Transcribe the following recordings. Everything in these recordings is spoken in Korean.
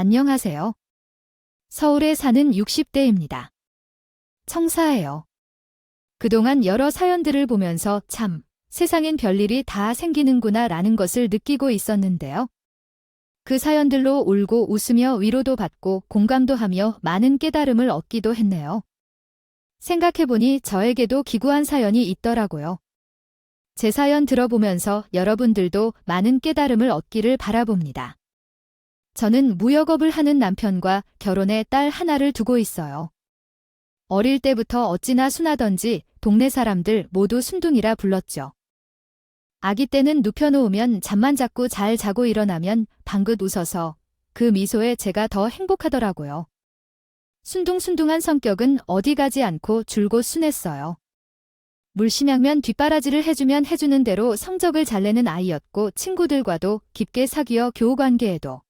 안녕하세요. 서울에 사는 60대입니다. 청사예요. 그동안 여러 사연들을 보면서 참, 세상엔 별일이 다 생기는구나 라는 것을 느끼고 있었는데요. 그 사연들로 울고 웃으며 위로도 받고 공감도 하며 많은 깨달음을 얻기도 했네요. 생각해보니 저에게도 기구한 사연이 있더라고요. 제 사연 들어보면서 여러분들도 많은 깨달음을 얻기를 바라봅니다. 저는 무역업을 하는 남편과 결혼해 딸 하나를 두고 있어요. 어릴 때부터 어찌나 순하던지 동네 사람들 모두 순둥이라 불렀죠. 아기 때는 눕혀놓으면 잠만 자꾸 잘 자고 일어나면 방긋 웃어서 그 미소에 제가 더 행복하더라고요. 순둥순둥한 성격은 어디 가지 않고 줄곧 순했어요. 물심양면 뒷바라지를 해주면 해주는 대로 성적을 잘 내는 아이였고 친구들과도 깊게 사귀어 교우관계에도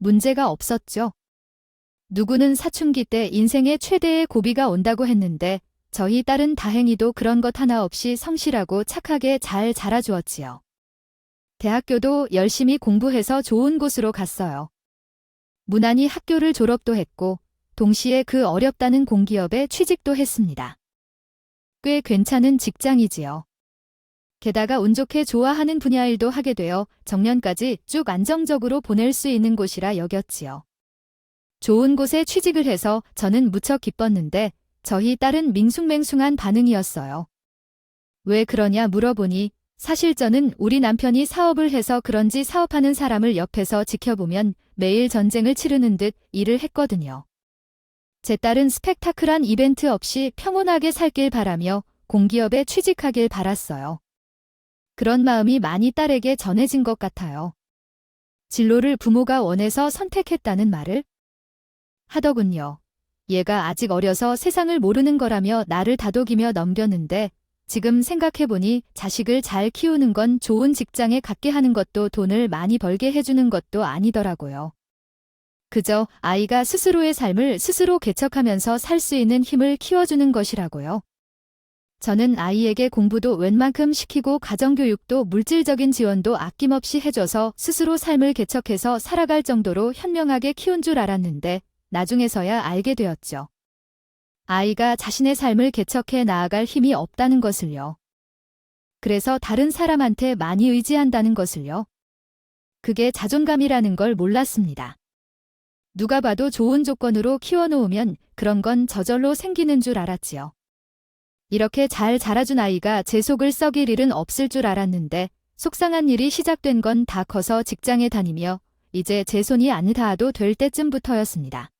문제가 없었죠. 누구는 사춘기 때 인생의 최대의 고비가 온다고 했는데 저희 딸은 다행히도 그런 것 하나 없이 성실하고 착하게 잘 자라주었지요. 대학교도 열심히 공부해서 좋은 곳으로 갔어요. 무난히 학교를 졸업도 했고 동시에 그 어렵다는 공기업에 취직도 했습니다. 꽤 괜찮은 직장이지요. 게다가 운 좋게 좋아하는 분야 일도 하게 되어 정년까지 쭉 안정적으로 보낼 수 있는 곳이라 여겼지요. 좋은 곳에 취직을 해서 저는 무척 기뻤는데 저희 딸은 밍숭맹숭한 반응이었어요. 왜 그러냐 물어보니 사실 저는 우리 남편이 사업을 해서 그런지 사업하는 사람을 옆에서 지켜보면 매일 전쟁을 치르는 듯 일을 했거든요. 제 딸은 스펙타클한 이벤트 없이 평온하게 살길 바라며 공기업에 취직하길 바랐어요. 그런 마음이 많이 딸에게 전해진 것 같아요. 진로를 부모가 원해서 선택했다는 말을 하더군요. 얘가 아직 어려서 세상을 모르는 거라며 나를 다독이며 넘겼는데 지금 생각해보니 자식을 잘 키우는 건 좋은 직장에 갖게 하는 것도 돈을 많이 벌게 해주는 것도 아니더라고요. 그저 아이가 스스로의 삶을 스스로 개척하면서 살 수 있는 힘을 키워주는 것이라고요. 저는 아이에게 공부도 웬만큼 시키고 가정교육도 물질적인 지원도 아낌없이 해줘서 스스로 삶을 개척해서 살아갈 정도로 현명하게 키운 줄 알았는데 나중에서야 알게 되었죠. 아이가 자신의 삶을 개척해 나아갈 힘이 없다는 것을요. 그래서 다른 사람한테 많이 의지한다는 것을요. 그게 자존감이라는 걸 몰랐습니다. 누가 봐도 좋은 조건으로 키워놓으면 그런 건 저절로 생기는 줄 알았지요. 이렇게 잘 자라준 아이가 제 속을 썩일 일은 없을 줄 알았는데 속상한 일이 시작된 건 다 커서 직장에 다니며 이제 제 손이 안 닿아도 될 때쯤부터였습니다.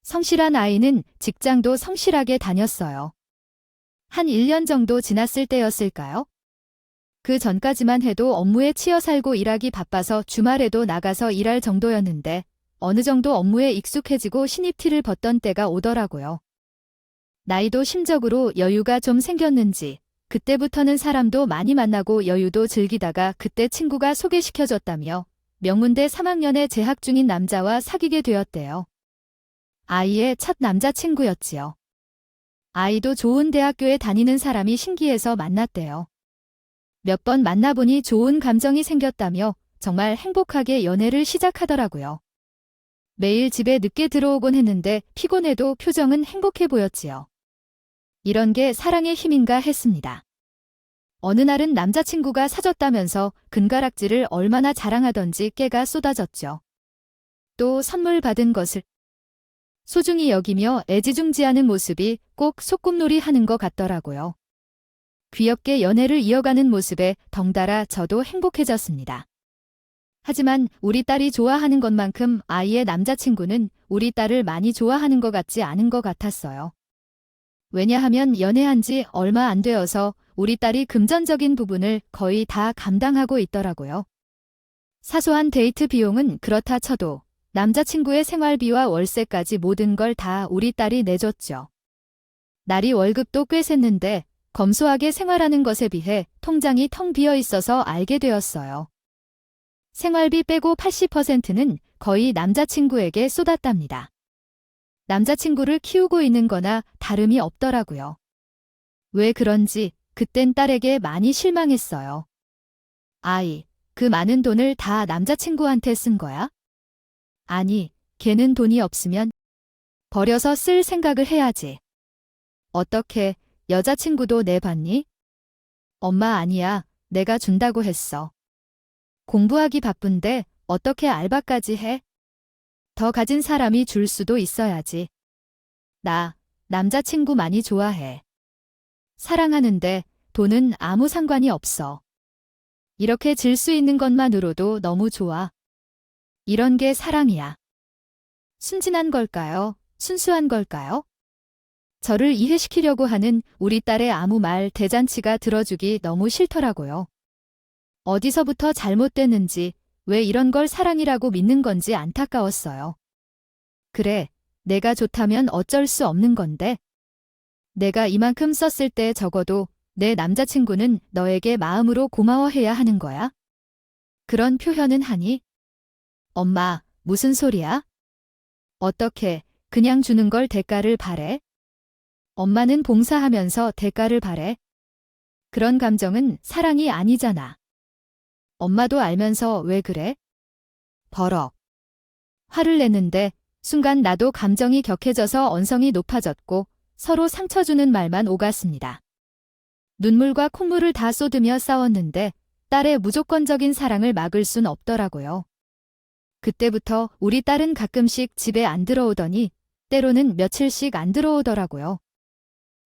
성실한 아이는 직장도 성실하게 다녔어요. 한 1년 정도 지났을 때였을까요? 그 전까지만 해도 업무에 치여 살고 일하기 바빠서 주말에도 나가서 일할 정도였는데 어느 정도 업무에 익숙해지고 신입티를 벗던 때가 오더라고요. 나이도 심적으로 여유가 좀 생겼는지 그때부터는 사람도 많이 만나고 여유도 즐기다가 그때 친구가 소개시켜줬다며 명문대 3학년에 재학 중인 남자와 사귀게 되었대요. 아이의 첫 남자친구였지요. 아이도 좋은 대학교에 다니는 사람이 신기해서 만났대요. 몇 번 만나보니 좋은 감정이 생겼다며 정말 행복하게 연애를 시작하더라고요. 매일 집에 늦게 들어오곤 했는데 피곤해도 표정은 행복해 보였지요. 이런 게 사랑의 힘인가 했습니다. 어느 날은 남자친구가 사줬다면서 금가락지를 얼마나 자랑하던지 깨가 쏟아졌죠. 또 선물 받은 것을 소중히 여기며 애지중지하는 모습이 꼭 소꿉놀이 하는 것 같더라고요. 귀엽게 연애를 이어가는 모습에 덩달아 저도 행복해졌습니다. 하지만 우리 딸이 좋아하는 것만큼 아이의 남자친구는 우리 딸을 많이 좋아하는 것 같지 않은 것 같았어요. 왜냐하면 연애한 지 얼마 안 되어서 우리 딸이 금전적인 부분을 거의 다 감당하고 있더라고요. 사소한 데이트 비용은 그렇다 쳐도 남자친구의 생활비와 월세까지 모든 걸 다 우리 딸이 내줬죠. 날이 월급도 꽤 샜는데 검소하게 생활하는 것에 비해 통장이 텅 비어 있어서 알게 되었어요. 생활비 빼고 80%는 거의 남자친구에게 쏟았답니다. 남자친구를 키우고 있는 거나 다름이 없더라고요. 왜 그런지 그땐 딸에게 많이 실망했어요. 아이, 그 많은 돈을 다 남자친구한테 쓴 거야? 아니, 걔는 돈이 없으면 버려서 쓸 생각을 해야지. 어떻게, 여자친구도 내봤니? 엄마 아니야, 내가 준다고 했어. 공부하기 바쁜데 어떻게 알바까지 해? 더 가진 사람이 줄 수도 있어야지. 나, 남자친구 많이 좋아해. 사랑하는데 돈은 아무 상관이 없어. 이렇게 질 수 있는 것만으로도 너무 좋아. 이런 게 사랑이야. 순진한 걸까요? 순수한 걸까요? 저를 이해시키려고 하는 우리 딸의 아무 말 대잔치가 들어주기 너무 싫더라고요. 어디서부터 잘못됐는지, 왜 이런 걸 사랑이라고 믿는 건지 안타까웠어요. 그래, 내가 좋다면 어쩔 수 없는 건데. 내가 이만큼 썼을 때 적어도 내 남자친구는 너에게 마음으로 고마워해야 하는 거야? 그런 표현은 하니? 엄마, 무슨 소리야? 어떻게, 그냥 주는 걸 대가를 바래? 엄마는 봉사하면서 대가를 바래? 그런 감정은 사랑이 아니잖아. 엄마도 알면서 왜 그래? 버럭. 화를 냈는데 순간 나도 감정이 격해져서 언성이 높아졌고 서로 상처 주는 말만 오갔습니다. 눈물과 콧물을 다 쏟으며 싸웠는데 딸의 무조건적인 사랑을 막을 순 없더라고요. 그때부터 우리 딸은 가끔씩 집에 안 들어오더니 때로는 며칠씩 안 들어오더라고요.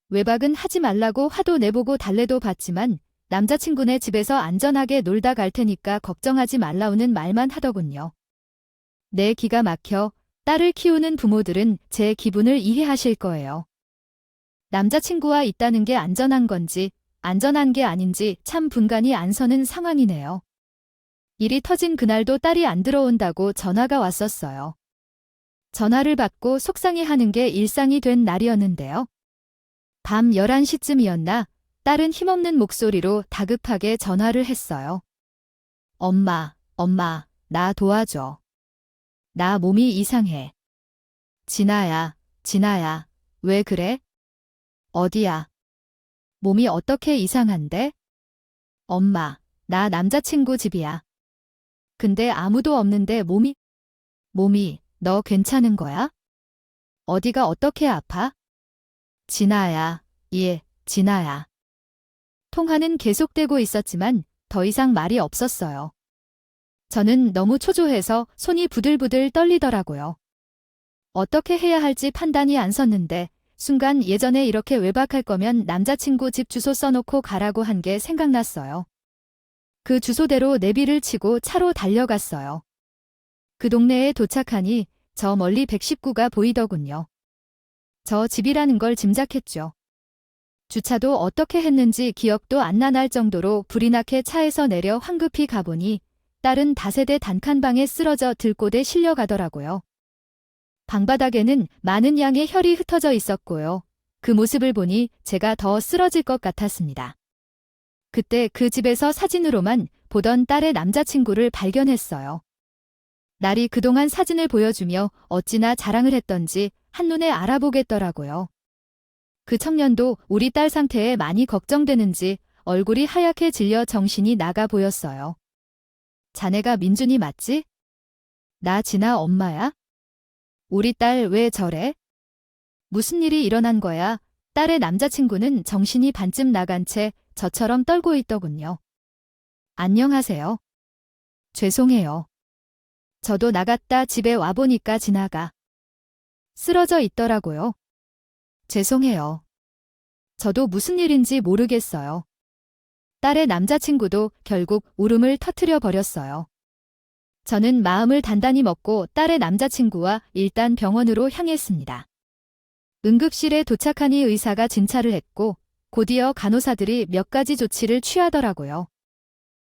외박은 하지 말라고 화도 내보고 달래도 봤지만 남자친구네 집에서 안전하게 놀다 갈 테니까 걱정하지 말라우는 말만 하더군요. 내 기가 막혀. 딸을 키우는 부모들은 제 기분을 이해하실 거예요. 남자친구와 있다는 게 안전한 건지 안전한 게 아닌지 참 분간이 안 서는 상황이네요. 일이 터진 그날도 딸이 안 들어온다고 전화가 왔었어요. 전화를 받고 속상해하는 게 일상이 된 날이었는데요. 밤 11시쯤이었나 딸은 힘없는 목소리로 다급하게 전화를 했어요. 엄마, 나 도와줘. 나 몸이 이상해. 진아야, 왜 그래? 어디야? 몸이 어떻게 이상한데? 엄마, 나 남자친구 집이야. 근데 아무도 없는데 몸이, 너 괜찮은 거야? 어디가 어떻게 아파? 진아야, 진아야. 통화는 계속되고 있었지만 더 이상 말이 없었어요. 저는 너무 초조해서 손이 부들부들 떨리더라고요. 어떻게 해야 할지 판단이 안 섰는데 순간 예전에 이렇게 외박할 거면 남자친구 집 주소 써놓고 가라고 한 게 생각났어요. 그 주소대로 내비를 치고 차로 달려갔어요. 그 동네에 도착하니 저 멀리 119가 보이더군요. 저 집이라는 걸 짐작했죠. 주차도 어떻게 했는지 기억도 안 나날 정도로 불이 나게 차에서 내려 황급히 가보니 딸은 다세대 단칸방에 쓰러져 들꽃에 실려가더라고요. 방바닥에는 많은 양의 혈이 흩어져 있었고요. 그 모습을 보니 제가 더 쓰러질 것 같았습니다. 그때 그 집에서 사진으로만 보던 딸의 남자친구를 발견했어요. 날이 그동안 사진을 보여주며 어찌나 자랑을 했던지 한눈에 알아보겠더라고요. 그 청년도 우리 딸 상태에 많이 걱정되는지 얼굴이 하얗게 질려 정신이 나가 보였어요. 자네가 민준이 맞지? 나 진아 엄마야? 우리 딸 왜 저래? 무슨 일이 일어난 거야? 딸의 남자친구는 정신이 반쯤 나간 채 저처럼 떨고 있더군요. 안녕하세요. 죄송해요. 저도 나갔다 집에 와보니까 진아가 쓰러져 있더라고요. 죄송해요. 저도 무슨 일인지 모르겠어요. 딸의 남자친구도 결국 울음을 터뜨려 버렸어요. 저는 마음을 단단히 먹고 딸의 남자친구와 일단 병원으로 향했습니다. 응급실에 도착하니 의사가 진찰을 했고 곧이어 간호사들이 몇 가지 조치를 취하더라고요.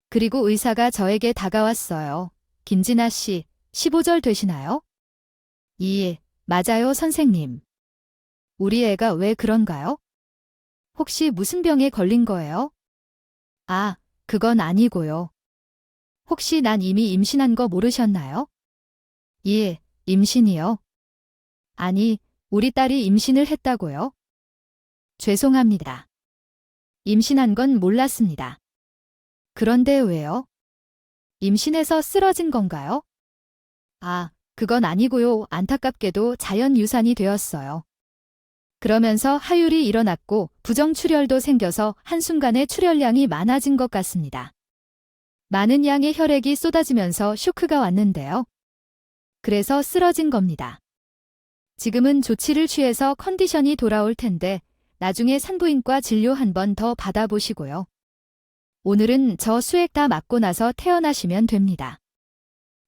그리고 의사가 저에게 다가왔어요. 김진아 씨, 15절 되시나요? 예, 맞아요 선생님. 우리 애가 왜 그런가요? 혹시 무슨 병에 걸린 거예요? 아, 그건 아니고요. 혹시 난 이미 임신한 거 모르셨나요? 예, 임신이요. 아니, 우리 딸이 임신을 했다고요? 죄송합니다. 임신한 건 몰랐습니다. 그런데 왜요? 임신해서 쓰러진 건가요? 아, 그건 아니고요. 안타깝게도 자연유산이 되었어요. 그러면서 하율이 일어났고 부정출혈도 생겨서 한순간에 출혈량이 많아진 것 같습니다. 많은 양의 혈액이 쏟아지면서 쇼크가 왔는데요. 그래서 쓰러진 겁니다. 지금은 조치를 취해서 컨디션이 돌아올 텐데 나중에 산부인과 진료 한 번 더 받아보시고요. 오늘은 저 수액 다 맞고 나서 퇴원하시면 됩니다.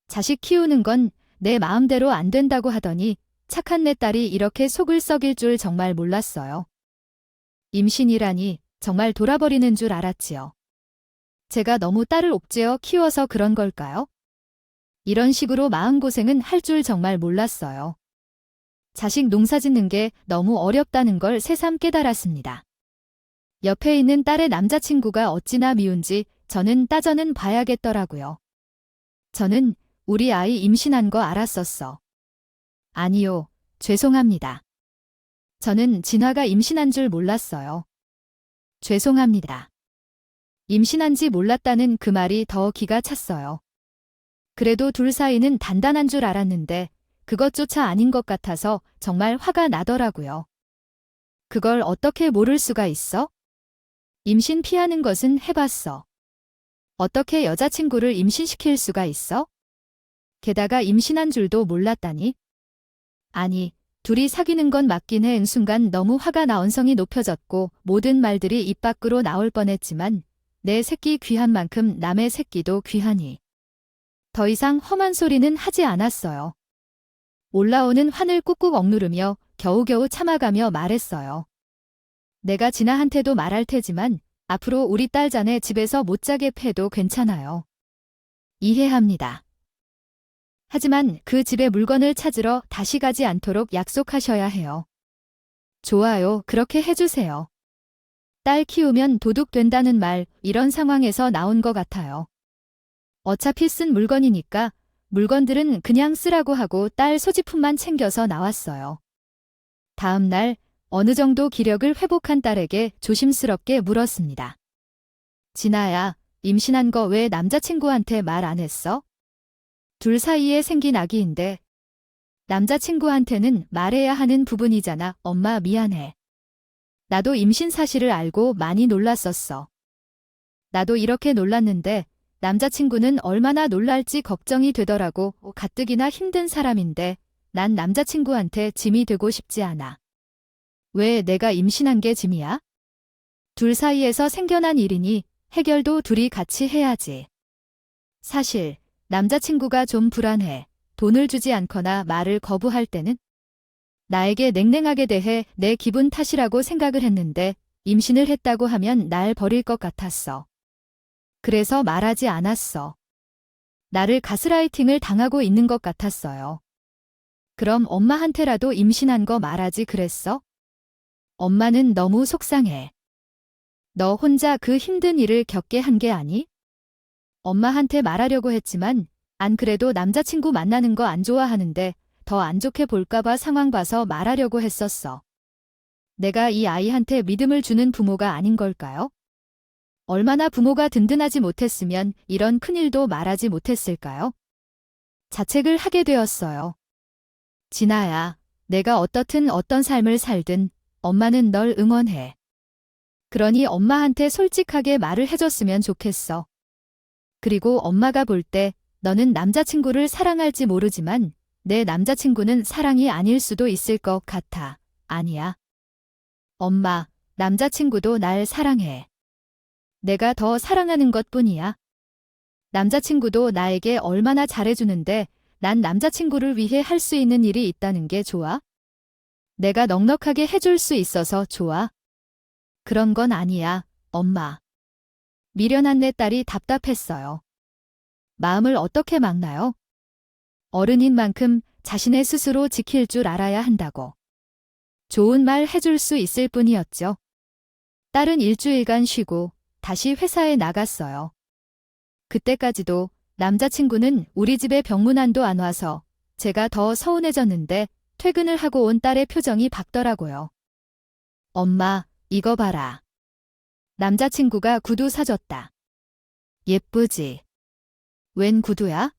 자식 키우는 건 내 마음대로 안 된다고 하더니 착한 내 딸이 이렇게 속을 썩일 줄 정말 몰랐어요. 임신이라니 정말 돌아버리는 줄 알았지요. 제가 너무 딸을 옥죄어 키워서 그런 걸까요? 이런 식으로 마음고생은 할 줄 정말 몰랐어요. 자식 농사 짓는 게 너무 어렵다는 걸 새삼 깨달았습니다. 옆에 있는 딸의 남자친구가 어찌나 미운지 저는 따져는 봐야겠더라고요. 저는 우리 아이 임신한 거 알았었어. 아니요, 죄송합니다. 저는 진화가 임신한 줄 몰랐어요. 죄송합니다. 임신한지 몰랐다는 그 말이 더 기가 찼어요. 그래도 둘 사이는 단단한 줄 알았는데 그것조차 아닌 것 같아서 정말 화가 나더라고요. 그걸 어떻게 모를 수가 있어? 임신 피하는 것은 해봤어. 어떻게 여자친구를 임신시킬 수가 있어? 게다가 임신한 줄도 몰랐다니? 아니, 둘이 사귀는 건 맞긴 해. 순간 너무 화가 나 언성이 높여졌고 모든 말들이 입 밖으로 나올 뻔했지만 내 새끼 귀한 만큼 남의 새끼도 귀하니. 더 이상 험한 소리는 하지 않았어요. 올라오는 환을 꾹꾹 억누르며 겨우겨우 참아가며 말했어요. 내가 진아한테도 말할 테지만 앞으로 우리 딸 자네 집에서 못 자게 패도 괜찮아요. 이해합니다. 하지만 그 집에 물건을 찾으러 다시 가지 않도록 약속하셔야 해요. 좋아요, 그렇게 해주세요. 딸 키우면 도둑 된다는 말, 이런 상황에서 나온 것 같아요. 어차피 쓴 물건이니까 물건들은 그냥 쓰라고 하고 딸 소지품만 챙겨서 나왔어요. 다음 날 어느 정도 기력을 회복한 딸에게 조심스럽게 물었습니다. 진아야, 임신한 거 왜 남자친구한테 말 안 했어? 둘 사이에 생긴 아기인데. 남자친구한테는 말해야 하는 부분이잖아. 엄마 미안해. 나도 임신 사실을 알고 많이 놀랐었어. 나도 이렇게 놀랐는데 남자친구는 얼마나 놀랄지 걱정이 되더라고. 가뜩이나 힘든 사람인데 난 남자친구한테 짐이 되고 싶지 않아. 왜 내가 임신한 게 짐이야? 둘 사이에서 생겨난 일이니 해결도 둘이 같이 해야지. 사실 남자친구가 좀 불안해. 돈을 주지 않거나 말을 거부할 때는 나에게 냉랭하게 대해 내 기분 탓이라고 생각을 했는데 임신을 했다고 하면 날 버릴 것 같았어. 그래서 말하지 않았어. 나를 가스라이팅을 당하고 있는 것 같았어요. 그럼 엄마한테라도 임신한 거 말하지 그랬어? 엄마는 너무 속상해. 너 혼자 그 힘든 일을 겪게 한 게 아니? 엄마한테 말하려고 했지만 안 그래도 남자친구 만나는 거 안 좋아하는데 더 안 좋게 볼까봐 상황 봐서 말하려고 했었어. 내가 이 아이한테 믿음을 주는 부모가 아닌 걸까요? 얼마나 부모가 든든하지 못했으면 이런 큰일도 말하지 못했을까요? 자책을 하게 되었어요. 진아야, 내가 어떻든 어떤 삶을 살든 엄마는 널 응원해. 그러니 엄마한테 솔직하게 말을 해줬으면 좋겠어. 그리고 엄마가 볼 때 너는 남자친구를 사랑할지 모르지만 내 남자친구는 사랑이 아닐 수도 있을 것 같아. 아니야. 엄마, 남자친구도 날 사랑해. 내가 더 사랑하는 것뿐이야. 남자친구도 나에게 얼마나 잘해주는데 난 남자친구를 위해 할 수 있는 일이 있다는 게 좋아? 내가 넉넉하게 해줄 수 있어서 좋아? 그런 건 아니야, 엄마. 미련한 내 딸이 답답했어요. 마음을 어떻게 막나요? 어른인 만큼 자신의 스스로 지킬 줄 알아야 한다고. 좋은 말 해줄 수 있을 뿐이었죠. 딸은 일주일간 쉬고 다시 회사에 나갔어요. 그때까지도 남자친구는 우리 집에 병문안도 안 와서 제가 더 서운해졌는데 퇴근을 하고 온 딸의 표정이 밝더라고요. 엄마, 이거 봐라. 남자친구가 구두 사줬다. 예쁘지? 웬 구두야?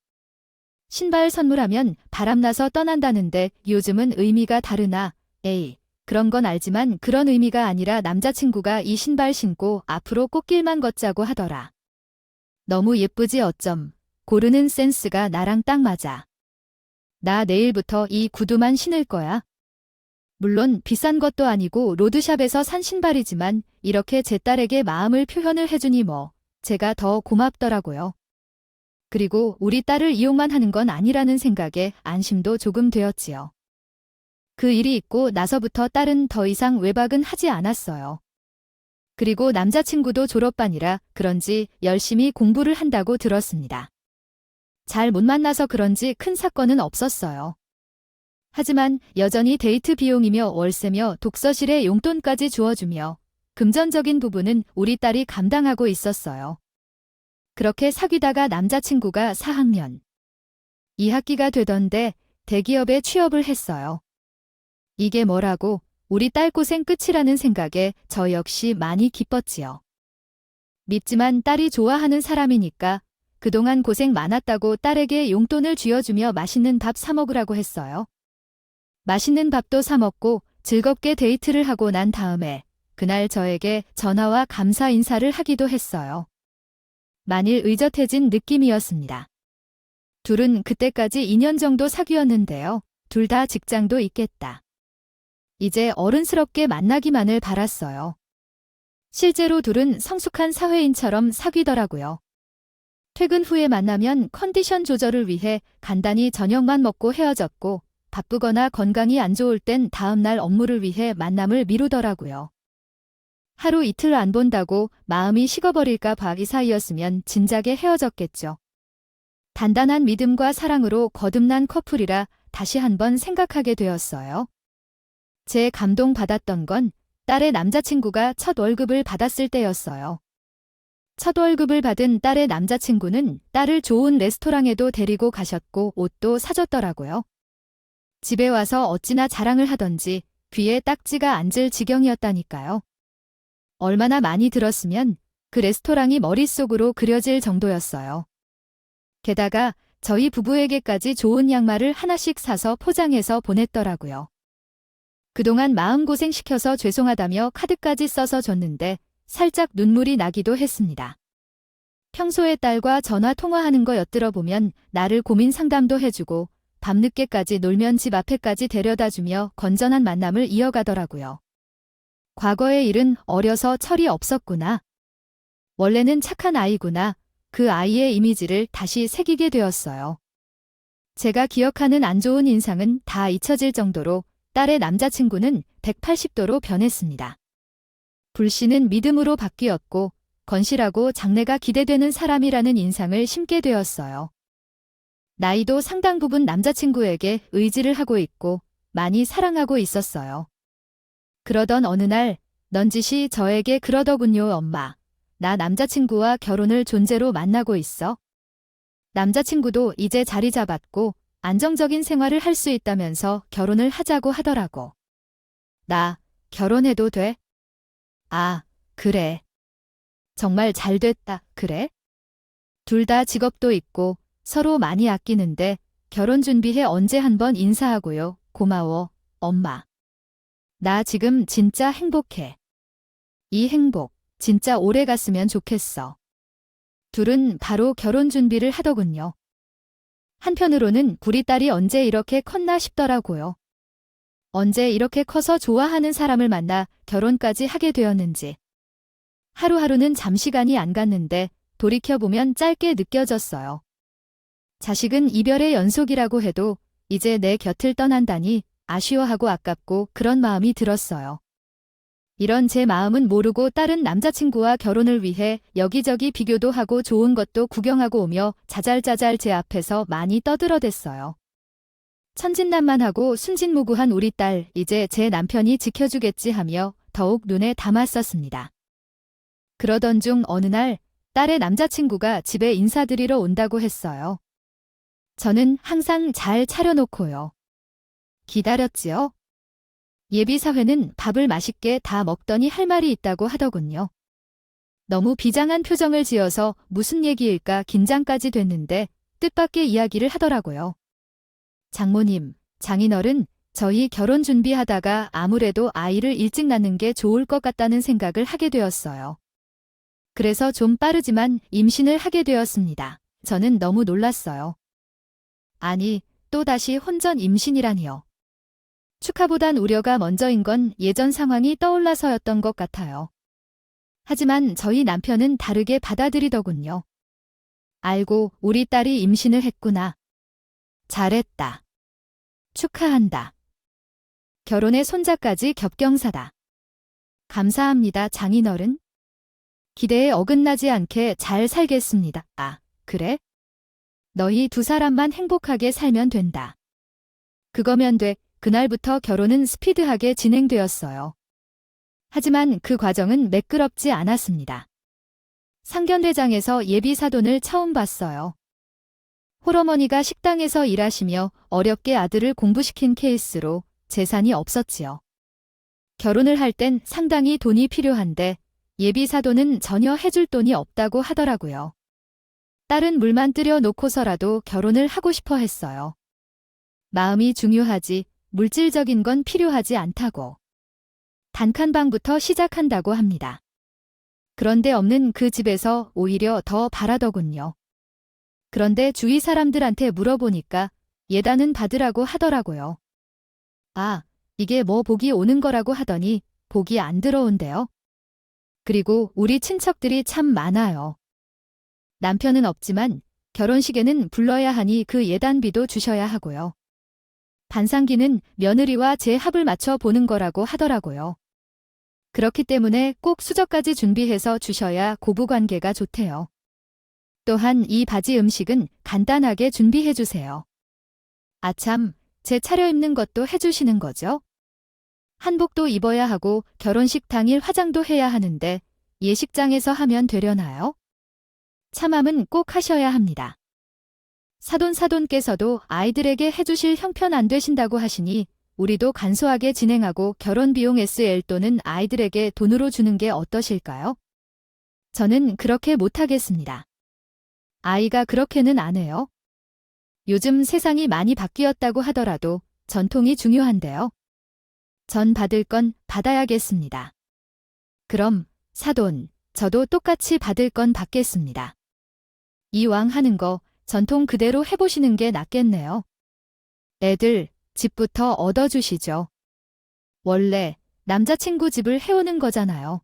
신발 선물하면 바람나서 떠난다는데 요즘은 의미가 다르나? 에이, 그런 건 알지만 그런 의미가 아니라 남자친구가 이 신발 신고 앞으로 꽃길만 걷자고 하더라. 너무 예쁘지 어쩜. 고르는 센스가 나랑 딱 맞아. 나 내일부터 이 구두만 신을 거야. 물론 비싼 것도 아니고 로드샵에서 산 신발이지만 이렇게 제 딸에게 마음을 표현을 해주니 뭐 제가 더 고맙더라고요. 그리고 우리 딸을 이용만 하는 건 아니라는 생각에 안심도 조금 되었지요. 그 일이 있고 나서부터 딸은 더 이상 외박은 하지 않았어요. 그리고 남자친구도 졸업반이라 그런지 열심히 공부를 한다고 들었습니다. 잘 못 만나서 그런지 큰 사건은 없었어요. 하지만 여전히 데이트 비용이며 월세며 독서실에 용돈까지 주어주며 금전적인 부분은 우리 딸이 감당하고 있었어요. 그렇게 사귀다가 남자친구가 4학년 2학기가 되던데 대기업에 취업을 했어요. 이게 뭐라고 우리 딸 고생 끝이라는 생각에 저 역시 많이 기뻤지요. 밉지만 딸이 좋아하는 사람이니까 그동안 고생 많았다고 딸에게 용돈을 쥐어주며 맛있는 밥 사 먹으라고 했어요. 맛있는 밥도 사 먹고 즐겁게 데이트를 하고 난 다음에 그날 저에게 전화와 감사 인사를 하기도 했어요. 만일 의젓해진 느낌이었습니다. 둘은 그때까지 2년 정도 사귀었는데요. 둘 다 직장도 있겠다. 이제 어른스럽게 만나기만을 바랐어요. 실제로 둘은 성숙한 사회인처럼 사귀더라고요. 퇴근 후에 만나면 컨디션 조절을 위해 간단히 저녁만 먹고 헤어졌고 바쁘거나 건강이 안 좋을 땐 다음날 업무를 위해 만남을 미루더라고요. 하루 이틀 안 본다고 마음이 식어버릴까 봐 이 사이였으면 진작에 헤어졌겠죠. 단단한 믿음과 사랑으로 거듭난 커플이라 다시 한번 생각하게 되었어요. 제 감동받았던 건 딸의 남자친구가 첫 월급을 받았을 때였어요. 첫 월급을 받은 딸의 남자친구는 딸을 좋은 레스토랑에도 데리고 가셨고 옷도 사줬더라고요. 집에 와서 어찌나 자랑을 하던지 귀에 딱지가 앉을 지경이었다니까요. 얼마나 많이 들었으면 그 레스토랑이 머릿속으로 그려질 정도였어요. 게다가 저희 부부에게까지 좋은 양말을 하나씩 사서 포장해서 보냈더라고요. 그동안 마음고생시켜서 죄송하다며 카드까지 써서 줬는데 살짝 눈물이 나기도 했습니다. 평소에 딸과 전화 통화하는 거 엿들어보면 나를 고민 상담도 해주고 밤늦게까지 놀면 집 앞에까지 데려다주며 건전한 만남을 이어가더라고요. 과거의 일은 어려서 철이 없었구나. 원래는 착한 아이구나. 그 아이의 이미지를 다시 새기게 되었어요. 제가 기억하는 안 좋은 인상은 다 잊혀질 정도로 딸의 남자친구는 180도로 변했습니다. 불씨는 믿음으로 바뀌었고 건실하고 장래가 기대되는 사람이라는 인상을 심게 되었어요. 나이도 상당 부분 남자친구에게 의지를 하고 있고 많이 사랑하고 있었어요. 그러던 어느 날 넌지시 저에게 그러더군요. 엄마, 나 남자친구와 결혼을 존재로 만나고 있어. 남자친구도 이제 자리 잡았고 안정적인 생활을 할 수 있다면서 결혼을 하자고 하더라고. 나 결혼해도 돼? 아, 그래. 정말 잘 됐다, 그래? 둘 다 직업도 있고 서로 많이 아끼는데 결혼 준비해 언제 한번 인사하고요. 고마워, 엄마. 나 지금 진짜 행복해. 이 행복 진짜 오래 갔으면 좋겠어. 둘은 바로 결혼 준비를 하더군요. 한편으로는 우리 딸이 언제 이렇게 컸나 싶더라고요. 언제 이렇게 커서 좋아하는 사람을 만나 결혼까지 하게 되었는지. 하루하루는 잠시간이 안 갔는데 돌이켜보면 짧게 느껴졌어요. 자식은 이별의 연속이라고 해도 이제 내 곁을 떠난다니 아쉬워하고 아깝고 그런 마음이 들었어요. 이런 제 마음은 모르고 딸은 남자친구와 결혼을 위해 여기저기 비교도 하고 좋은 것도 구경하고 오며 자잘자잘 제 앞에서 많이 떠들어댔어요. 천진난만하고 순진무구한 우리 딸, 이제 제 남편이 지켜주겠지 하며 더욱 눈에 담았었습니다. 그러던 중 어느 날 딸의 남자친구가 집에 인사드리러 온다고 했어요. 저는 항상 잘 차려놓고요. 기다렸지요. 예비사회는 밥을 맛있게 다 먹더니 할 말이 있다고 하더군요. 너무 비장한 표정을 지어서 무슨 얘기일까 긴장까지 됐는데 뜻밖의 이야기를 하더라고요. 장모님, 장인어른, 저희 결혼 준비하다가 아무래도 아이를 일찍 낳는 게 좋을 것 같다는 생각을 하게 되었어요. 그래서 좀 빠르지만 임신을 하게 되었습니다. 저는 너무 놀랐어요. 아니, 또다시 혼전 임신이라니요. 축하보단 우려가 먼저인 건 예전 상황이 떠올라서였던 것 같아요. 하지만 저희 남편은 다르게 받아들이더군요. 알고 우리 딸이 임신을 했구나. 잘했다. 축하한다. 결혼의 손자까지 겹경사다. 감사합니다, 장인어른. 기대에 어긋나지 않게 잘 살겠습니다. 아, 그래? 너희 두 사람만 행복하게 살면 된다. 그거면 돼. 그날부터 결혼은 스피드하게 진행되었어요. 하지만 그 과정은 매끄럽지 않았습니다. 상견례장에서 예비 사돈을 처음 봤어요. 홀어머니가 식당에서 일하시며 어렵게 아들을 공부시킨 케이스로 재산이 없었지요. 결혼을 할 땐 상당히 돈이 필요한데 예비 사돈은 전혀 해줄 돈이 없다고 하더라고요. 딸은 물만 뜨려 놓고서라도 결혼을 하고 싶어 했어요. 마음이 중요하지 물질적인 건 필요하지 않다고. 단칸방부터 시작한다고 합니다. 그런데 없는 그 집에서 오히려 더 바라더군요. 그런데 주위 사람들한테 물어보니까 예단은 받으라고 하더라고요. 아, 이게 뭐 복이 오는 거라고 하더니 복이 안 들어온대요. 그리고 우리 친척들이 참 많아요. 남편은 없지만 결혼식에는 불러야 하니 그 예단비도 주셔야 하고요. 반상기는 며느리와 제 합을 맞춰 보는 거라고 하더라고요. 그렇기 때문에 꼭 수저까지 준비해서 주셔야 고부관계가 좋대요. 또한 이 바지 음식은 간단하게 준비해 주세요. 아참, 제 차려입는 것도 해주시는 거죠? 한복도 입어야 하고 결혼식 당일 화장도 해야 하는데 예식장에서 하면 되려나요? 참함은 꼭 하셔야 합니다. 사돈께서도 아이들에게 해주실 형편 안 되신다고 하시니 우리도 간소하게 진행하고 결혼 비용 SL 또는 아이들에게 돈으로 주는 게 어떠실까요? 저는 그렇게 못하겠습니다. 아이가 그렇게는 안 해요. 요즘 세상이 많이 바뀌었다고 하더라도 전통이 중요한데요. 전 받을 건 받아야겠습니다. 그럼 사돈, 저도 똑같이 받을 건 받겠습니다. 이왕 하는 거 전통 그대로 해보시는 게 낫겠네요. 애들, 집부터 얻어주시죠. 원래 남자친구 집을 해오는 거잖아요.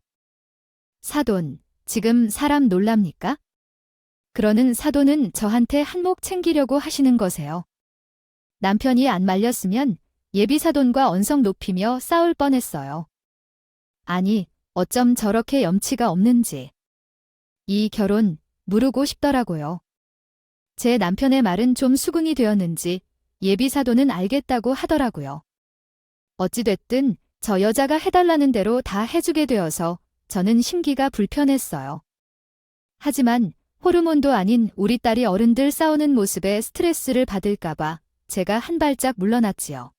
사돈, 지금 사람 놀랍니까? 그러는 사돈은 저한테 한몫 챙기려고 하시는 거세요. 남편이 안 말렸으면 예비 사돈과 언성 높이며 싸울 뻔했어요. 아니, 어쩜 저렇게 염치가 없는지. 이 결혼 무르고 싶더라고요. 제 남편의 말은 좀 수긍이 되었는지 예비 사돈은 알겠다고 하더라고요. 어찌됐든 저 여자가 해달라는 대로 다 해주게 되어서 저는 심기가 불편했어요. 하지만 호르몬도 아닌 우리 딸이 어른들 싸우는 모습에 스트레스를 받을까봐 제가 한 발짝 물러났지요.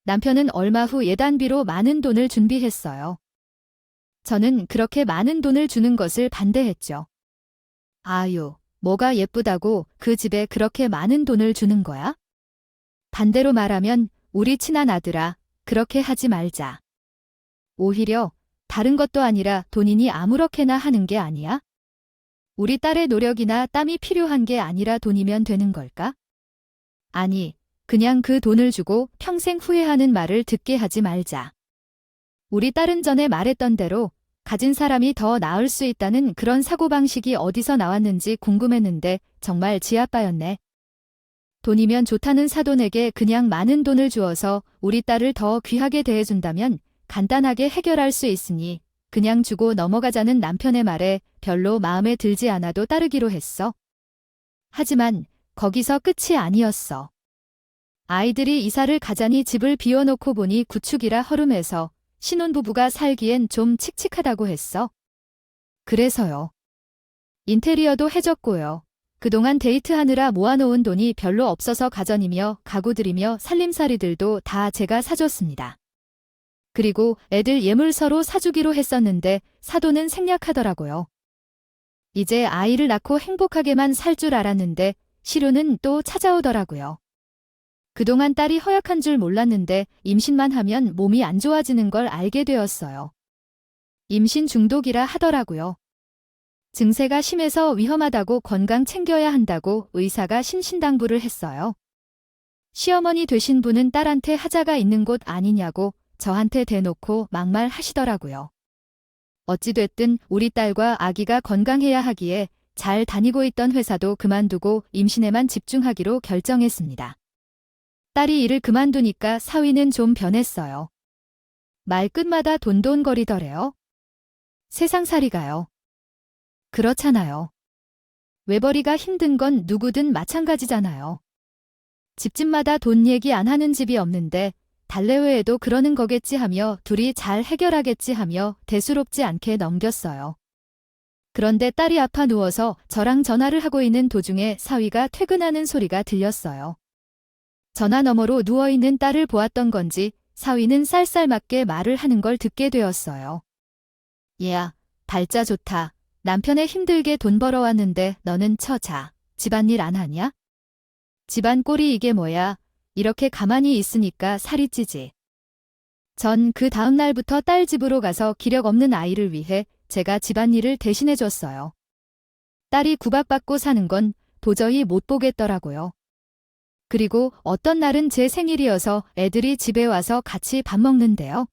남편은 얼마 후 예단비로 많은 돈을 준비했어요. 저는 그렇게 많은 돈을 주는 것을 반대했죠. 아유, 뭐가 예쁘다고 그 집에 그렇게 많은 돈을 주는 거야? 반대로 말하면 우리 친한 아들아, 그렇게 하지 말자. 오히려 다른 것도 아니라 돈이니 아무렇게나 하는 게 아니야? 우리 딸의 노력이나 땀이 필요한 게 아니라 돈이면 되는 걸까? 아니, 그냥 그 돈을 주고 평생 후회하는 말을 듣게 하지 말자. 우리 딸은 전에 말했던 대로 가진 사람이 더 나을 수 있다는 그런 사고방식이 어디서 나왔는지 궁금했는데 정말 지 아빠였네. 돈이면 좋다는 사돈에게 그냥 많은 돈을 주어서 우리 딸을 더 귀하게 대해준다면 간단하게 해결할 수 있으니 그냥 주고 넘어가자는 남편의 말에 별로 마음에 들지 않아도 따르기로 했어. 하지만 거기서 끝이 아니었어. 아이들이 이사를 가자니 집을 비워놓고 보니 구축이라 허름해서 신혼부부가 살기엔 좀 칙칙하다고 했어. 그래서요. 인테리어도 해줬고요. 그동안 데이트하느라 모아놓은 돈이 별로 없어서 가전이며 가구들이며 살림살이들도 다 제가 사줬습니다. 그리고 애들 예물 서로 사주기로 했었는데 사돈은 생략하더라고요. 이제 아이를 낳고 행복하게만 살 줄 알았는데 시루는 또 찾아오더라고요. 그동안 딸이 허약한 줄 몰랐는데 임신만 하면 몸이 안 좋아지는 걸 알게 되었어요. 임신 중독이라 하더라고요. 증세가 심해서 위험하다고 건강 챙겨야 한다고 의사가 신신당부를 했어요. 시어머니 되신 분은 딸한테 하자가 있는 곳 아니냐고 저한테 대놓고 막말하시더라고요. 어찌됐든 우리 딸과 아기가 건강해야 하기에 잘 다니고 있던 회사도 그만두고 임신에만 집중하기로 결정했습니다. 딸이 일을 그만두니까 사위는 좀 변했어요. 말끝마다 돈돈거리더래요. 세상살이가요. 그렇잖아요. 외벌이가 힘든 건 누구든 마찬가지잖아요. 집집마다 돈 얘기 안 하는 집이 없는데 달래외에도 그러는 거겠지 하며 둘이 잘 해결하겠지 하며 대수롭지 않게 넘겼어요. 그런데 딸이 아파 누워서 저랑 전화를 하고 있는 도중에 사위가 퇴근하는 소리가 들렸어요. 전화 너머로 누워있는 딸을 보았던 건지 사위는 쌀쌀맞게 말을 하는 걸 듣게 되었어요. 얘야, 발자 좋다. 남편에 힘들게 돈 벌어왔는데 너는 처자. 집안일 안 하냐? 집안 꼴이 이게 뭐야? 이렇게 가만히 있으니까 살이 찌지. 전 그 다음 날부터 딸 집으로 가서 기력 없는 아이를 위해 제가 집안일을 대신해줬어요. 딸이 구박받고 사는 건 도저히 못 보겠더라고요. 그리고 어떤 날은 제 생일이어서 애들이 집에 와서 같이 밥 먹는데요.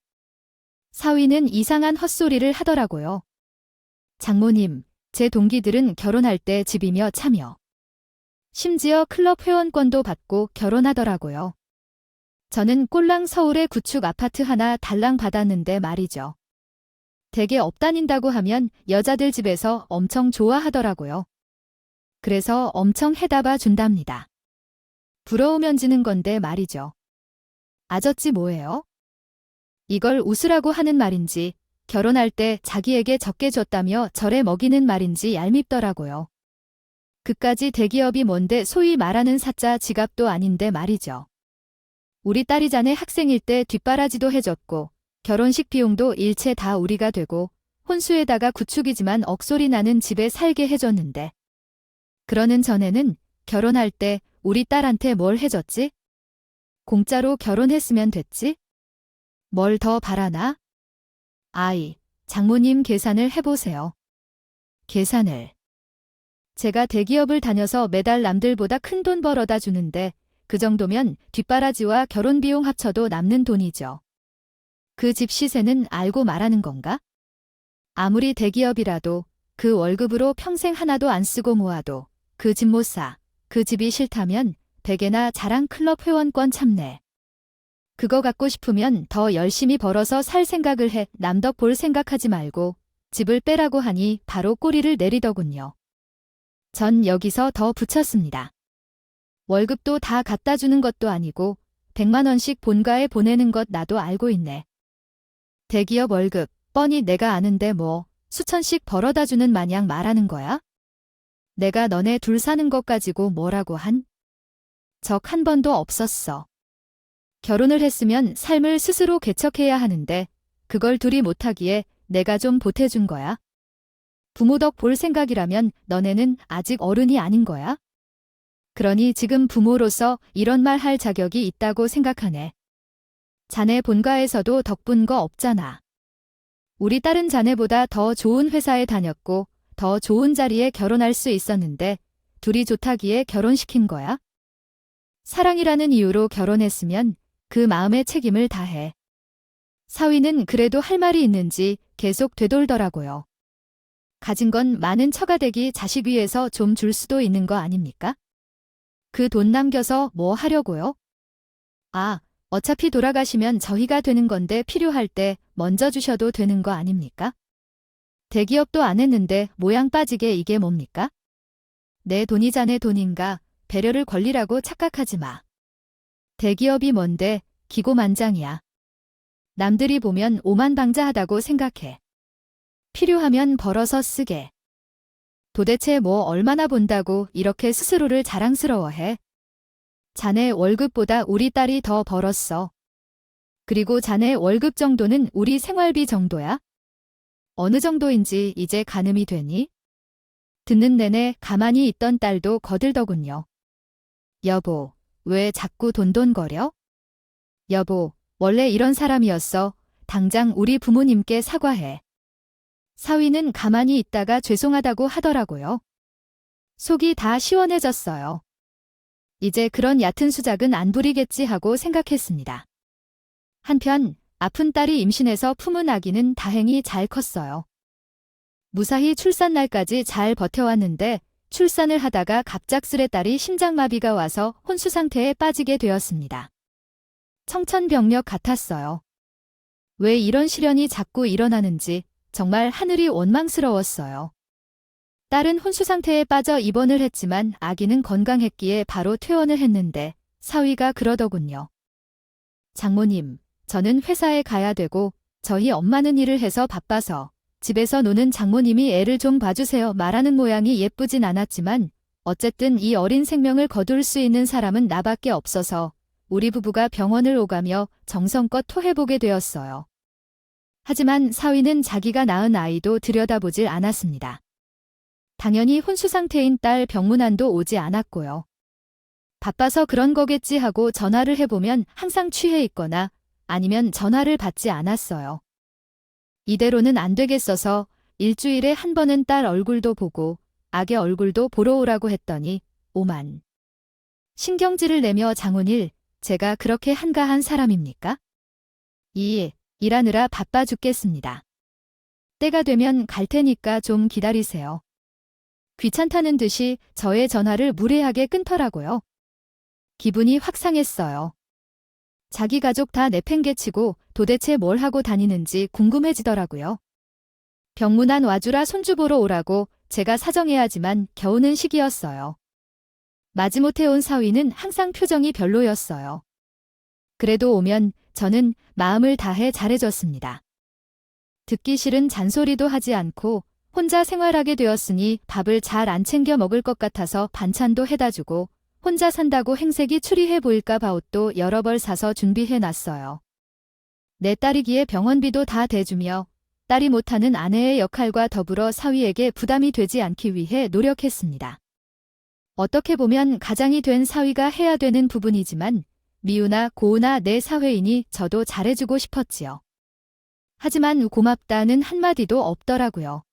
사위는 이상한 헛소리를 하더라고요. 장모님, 제 동기들은 결혼할 때 집이며 차며 심지어 클럽 회원권도 받고 결혼하더라고요. 저는 꼴랑 서울에 구축 아파트 하나 달랑 받았는데 말이죠. 되게 업다닌다고 하면 여자들 집에서 엄청 좋아하더라고요. 그래서 엄청 해다봐 준답니다. 부러우면 지는 건데 말이죠. 아저씨 뭐예요? 이걸 웃으라고 하는 말인지 결혼할 때 자기에게 적게 줬다며 절에 먹이는 말인지 얄밉더라고요. 그까지 대기업이 뭔데 소위 말하는 사짜 지갑도 아닌데 말이죠. 우리 딸이 자네 학생일 때 뒷바라지도 해줬고 결혼식 비용도 일체 다 우리가 되고 혼수에다가 구축이지만 억소리 나는 집에 살게 해줬는데 그러는 전에는 결혼할 때 우리 딸한테 뭘 해줬지? 공짜로 결혼했으면 됐지? 뭘 더 바라나? 아이, 장모님 계산을 해보세요. 계산을. 제가 대기업을 다녀서 매달 남들보다 큰 돈 벌어다 주는데 그 정도면 뒷바라지와 결혼비용 합쳐도 남는 돈이죠. 그 집 시세는 알고 말하는 건가? 아무리 대기업이라도 그 월급으로 평생 하나도 안 쓰고 모아도 그 집 못 사. 그 집이 싫다면 베개나 자랑 클럽 회원권 참내. 그거 갖고 싶으면 더 열심히 벌어서 살 생각을 해. 남 덕 볼 생각하지 말고 집을 빼라고 하니 바로 꼬리를 내리더군요. 전 여기서 더 붙였습니다. 월급도 다 갖다 주는 것도 아니고 100만 원씩 본가에 보내는 것 나도 알고 있네. 대기업 월급 뻔히 내가 아는데 뭐 수천씩 벌어다 주는 마냥 말하는 거야? 내가 너네 둘 사는 것 가지고 뭐라고 한 적 한 번도 없었어. 결혼을 했으면 삶을 스스로 개척해야 하는데 그걸 둘이 못하기에 내가 좀 보태준 거야. 부모 덕 볼 생각이라면 너네는 아직 어른이 아닌 거야? 그러니 지금 부모로서 이런 말 할 자격이 있다고 생각하네. 자네 본가에서도 덕분 거 없잖아. 우리 딸은 자네보다 더 좋은 회사에 다녔고 더 좋은 자리에 결혼할 수 있었는데 둘이 좋다기에 결혼시킨 거야? 사랑이라는 이유로 결혼했으면 그 마음의 책임을 다해. 사위는 그래도 할 말이 있는지 계속 되돌더라고요. 가진 건 많은 처가댁이 자식 위해서 좀 줄 수도 있는 거 아닙니까? 그 돈 남겨서 뭐 하려고요? 아, 어차피 돌아가시면 저희가 되는 건데 필요할 때 먼저 주셔도 되는 거 아닙니까? 대기업도 안 했는데 모양 빠지게 이게 뭡니까? 내 돈이 자네 돈인가 배려를 권리라고 착각하지 마. 대기업이 뭔데 기고만장이야. 남들이 보면 오만방자하다고 생각해. 필요하면 벌어서 쓰게. 도대체 뭐 얼마나 본다고 이렇게 스스로를 자랑스러워해? 자네 월급보다 우리 딸이 더 벌었어. 그리고 자네 월급 정도는 우리 생활비 정도야? 어느 정도인지 이제 가늠이 되니? 듣는 내내 가만히 있던 딸도 거들더군요. 여보, 왜 자꾸 돈돈거려? 여보, 원래 이런 사람이었어. 당장 우리 부모님께 사과해. 사위는 가만히 있다가 죄송하다고 하더라고요. 속이 다 시원해졌어요. 이제 그런 얕은 수작은 안 부리겠지 하고 생각했습니다. 한편 아픈 딸이 임신해서 품은 아기는 다행히 잘 컸어요. 무사히 출산 날까지 잘 버텨왔는데 출산을 하다가 갑작스레 딸이 심장마비가 와서 혼수 상태에 빠지게 되었습니다. 청천벽력 같았어요. 왜 이런 시련이 자꾸 일어나는지 정말 하늘이 원망스러웠어요. 딸은 혼수 상태에 빠져 입원을 했지만 아기는 건강했기에 바로 퇴원을 했는데 사위가 그러더군요. 장모님, 저는 회사에 가야 되고 저희 엄마는 일을 해서 바빠서 집에서 노는 장모님이 애를 좀 봐주세요. 말하는 모양이 예쁘진 않았지만 어쨌든 이 어린 생명을 거둘 수 있는 사람은 나밖에 없어서 우리 부부가 병원을 오가며 정성껏 토해보게 되었어요. 하지만 사위는 자기가 낳은 아이도 들여다보질 않았습니다. 당연히 혼수 상태인 딸 병문안도 오지 않았고요. 바빠서 그런 거겠지 하고 전화를 해보면 항상 취해 있거나 아니면 전화를 받지 않았어요. 이대로는 안 되겠어서 일주일에 한 번은 딸 얼굴도 보고 아기 얼굴도 보러 오라고 했더니 오만. 신경질을 내며 장훈일, 제가 그렇게 한가한 사람입니까? 일하느라 바빠 죽겠습니다. 때가 되면 갈 테니까 좀 기다리세요. 귀찮다는 듯이 저의 전화를 무례하게 끊더라고요. 기분이 확 상했어요. 자기 가족 다 내팽개치고 도대체 뭘 하고 다니는지 궁금해지더라고요. 병문안 와주라 손주 보러 오라고 제가 사정해야지만 겨우는 시기였어요. 마지못해 온 사위는 항상 표정이 별로였어요. 그래도 오면 저는 마음을 다해 잘해줬습니다. 듣기 싫은 잔소리도 하지 않고 혼자 생활하게 되었으니 밥을 잘 안 챙겨 먹을 것 같아서 반찬도 해다 주고 혼자 산다고 행색이 추리해 보일까 봐 옷도 여러 벌 사서 준비해 놨어요. 내 딸이기에 병원비도 다 대주며 딸이 못하는 아내의 역할과 더불어 사위에게 부담이 되지 않기 위해 노력했습니다. 어떻게 보면 가장이 된 사위가 해야 되는 부분이지만 미우나 고우나 내 사회이니 저도 잘해주고 싶었지요. 하지만 고맙다는 한마디도 없더라고요.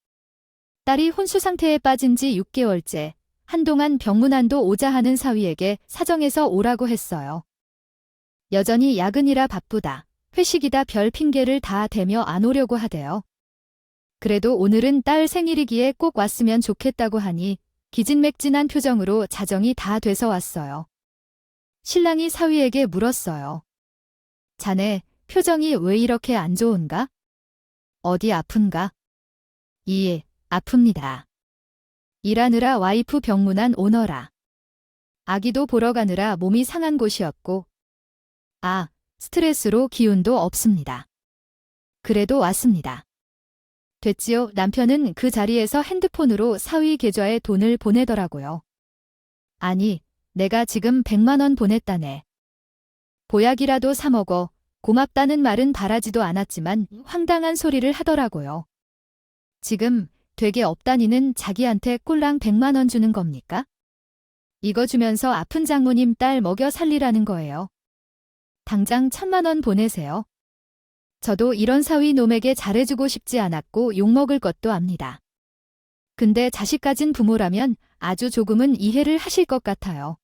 딸이 혼수 상태에 빠진 지 6개월째, 한동안 병문안도 오자 하는 사위에게 사정해서 오라고 했어요. 여전히 야근이라 바쁘다, 회식이다 별 핑계를 다 대며 안 오려고 하대요. 그래도 오늘은 딸 생일이기에 꼭 왔으면 좋겠다고 하니 기진맥진한 표정으로 자정이 다 돼서 왔어요. 신랑이 사위에게 물었어요. 자네, 표정이 왜 이렇게 안 좋은가? 어디 아픈가? 아픕니다. 일하느라 와이프 병문안 오너라. 아기도 보러 가느라 몸이 상한 곳이었고, 스트레스로 기운도 없습니다. 그래도 왔습니다. 됐지요. 남편은 그 자리에서 핸드폰으로 사위 계좌에 돈을 보내더라고요. 아니, 내가 지금 100만 원 보냈다네. 보약이라도 사 먹어. 고맙다는 말은 바라지도 않았지만 황당한 소리를 하더라고요. 지금 되게 업다니는 자기한테 꼴랑 100만 원 주는 겁니까? 이거 주면서 아픈 장모님 딸 먹여 살리라는 거예요. 당장 1000만 원 보내세요. 저도 이런 사위 놈에게 잘해주고 싶지 않았고 욕먹을 것도 압니다. 근데 자식 가진 부모라면 아주 조금은 이해를 하실 것 같아요.